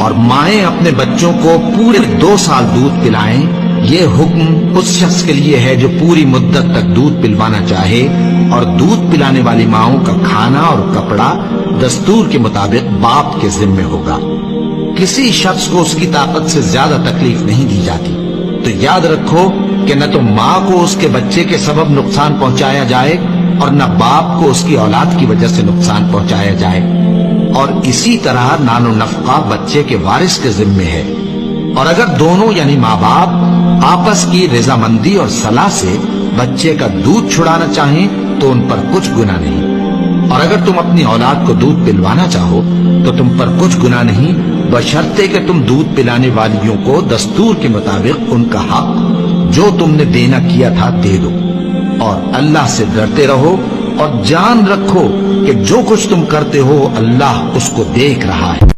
اور مائیں اپنے بچوں کو پورے 2 سال دودھ پلائیں، یہ حکم اس شخص کے لیے ہے جو پوری مدت تک دودھ پلوانا چاہے، اور دودھ پلانے والی ماؤں کا کھانا اور کپڑا دستور کے مطابق باپ کے ذمے ہوگا۔ کسی شخص کو اس کی طاقت سے زیادہ تکلیف نہیں دی جاتی، تو یاد رکھو کہ نہ تو ماں کو اس کے بچے کے سبب نقصان پہنچایا جائے اور نہ باپ کو اس کی اولاد کی وجہ سے نقصان پہنچایا جائے، اور اسی طرح نان و نفقہ بچے کے وارث کے ذمے ہے۔ اور اگر دونوں یعنی ماں باپ آپس کی رضامندی اور صلاح سے بچے کا دودھ چھڑانا چاہیں تو ان پر کچھ گناہ نہیں، اور اگر تم اپنی اولاد کو دودھ پلوانا چاہو تو تم پر کچھ گناہ نہیں، بشرطے کہ تم دودھ پلانے والیوں کو دستور کے مطابق ان کا حق جو تم نے دینا کیا تھا دے دو، اور اللہ سے ڈرتے رہو اور جان رکھو کہ جو کچھ تم کرتے ہو اللہ اس کو دیکھ رہا ہے۔